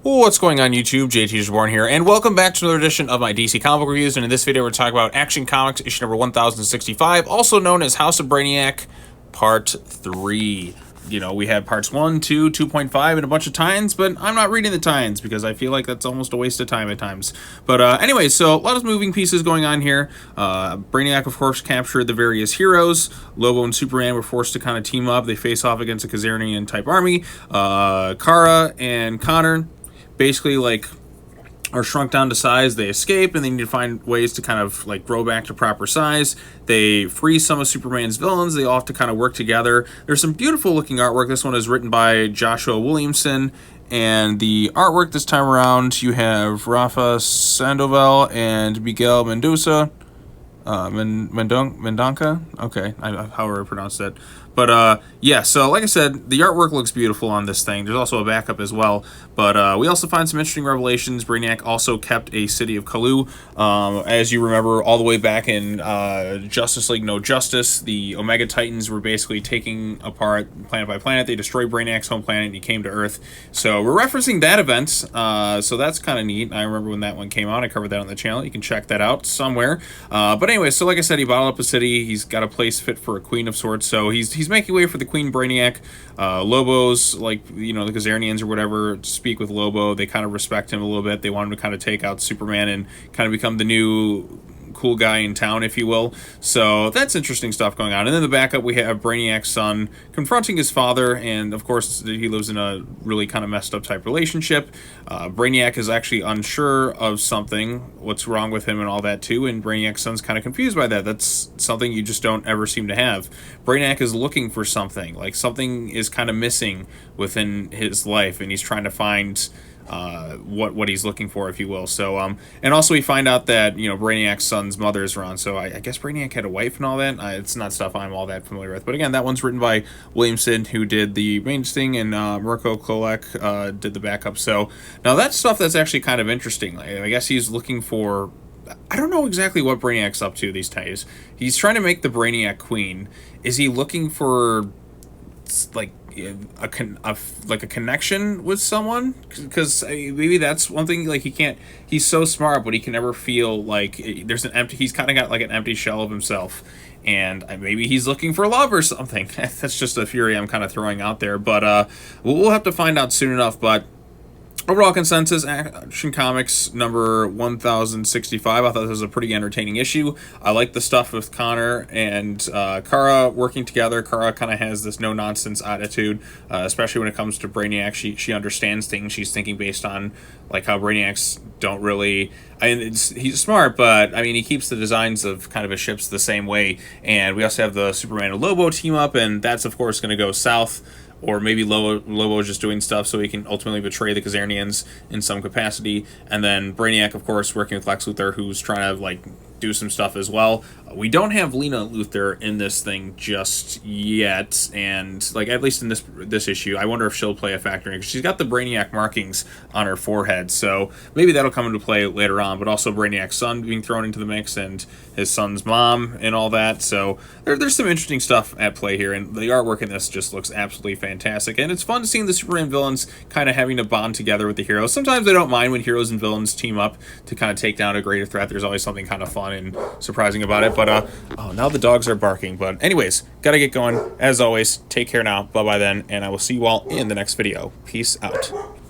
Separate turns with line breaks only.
What's going on YouTube? THREESuperman here, and welcome back to another edition of my DC comic book reviews. And in this video, we're talking about Action Comics issue number 1065, also known as House of Brainiac, Part 3. You know, we have parts 1, 2, 2.5, and a bunch of tie-ins, but I'm not reading the tie-ins because I feel like that's almost a waste of time at times. But anyway, so a lot of moving pieces going on here. Brainiac, of course, captured the various heroes. Lobo and Superman were forced to kind of team up. They face off against a Kazarian-type army. Kara and Connor basically like are shrunk down to size. They escape and they need to find ways to kind of like grow back to proper size. They free some of Superman's villains. They all have to kind of work together. There's some beautiful looking artwork. This one is written by Joshua Williamson, and the artwork this time around you have Rafa Sandoval and Miguel Mendoza. Mendonca? Okay, however I pronounce that. But yeah, so like I said, the artwork looks beautiful on this thing. There's also a backup as well. But we also find some interesting revelations. Brainiac also kept a city of Kalu. As you remember, all the way back in Justice League No Justice, the Omega Titans were basically taking apart planet by planet. They destroyed Brainiac's home planet and he came to Earth. So we're referencing that event. So that's kind of neat. I remember when that one came out. I covered that on the channel. You can check that out somewhere. But anyway, so like I said, he bottled up a city. He's got a place fit for a queen of sorts. So he's making way for the Queen Brainiac. Lobo's, like, you know, the Kazarians or whatever, speak with Lobo. They kind of respect him a little bit. They want him to kind of take out Superman and kind of become the new cool guy in town, if you will. So that's interesting stuff going on. And then the backup, we have Brainiac's son confronting his father, and of course he lives in a really kind of messed up type relationship. Brainiac is actually unsure of something, what's wrong with him and all that too, and Brainiac's son's kind of confused by that. That's something you just don't ever seem to have. Brainiac is looking for something, like something is kind of missing within his life, and he's trying to find what he's looking for, if you will. So and also we find out that, you know, Brainiac's son's mother is around. So I guess Brainiac had a wife and all that. It's not stuff I'm all that familiar with, but again, that one's written by Williamson, who did the main thing, and Mirko Kolek did the backup. So now that's stuff that's actually kind of interesting. I guess he's looking for, I don't know exactly what Brainiac's up to these days. He's trying to make the Brainiac queen. Is he looking for like a connection with someone? Because maybe that's one thing. Like, he's so smart, but he can never feel like there's an empty, he's kind of got like an empty shell of himself, and maybe he's looking for love or something. That's just a theory I'm kind of throwing out there, but we'll have to find out soon enough. But overall consensus, Action Comics number 1065. I thought this was a pretty entertaining issue. I like the stuff with Connor and Kara working together. Kara kind of has this no-nonsense attitude, especially when it comes to Brainiac. She understands things. She's thinking based on like how Brainiacs don't really... I mean, he's smart, but I mean, he keeps the designs of kind of his ships the same way. And we also have the Superman and Lobo team up, and that's of course going to go south. Or maybe Lobo is just doing stuff so he can ultimately betray the Kazarians in some capacity. And then Brainiac, of course, working with Lex Luthor, who's trying to, like, do some stuff as well. We don't have Lena Luthor in this thing just yet, and like at least in this issue, I wonder if she'll play a factor in it, because she's got the Brainiac markings on her forehead, so maybe that'll come into play later on. But also Brainiac's son being thrown into the mix, and his son's mom and all that, so there's some interesting stuff at play here, and the artwork in this just looks absolutely fantastic, and it's fun seeing the Superman villains kind of having to bond together with the heroes. Sometimes I don't mind when heroes and villains team up to kind of take down a greater threat. There's always something kind of fun and surprising about it. But oh, now the dogs are barking. But anyways, gotta get going. As always, take care now. Bye bye then, and I will see you all in the next video. Peace out.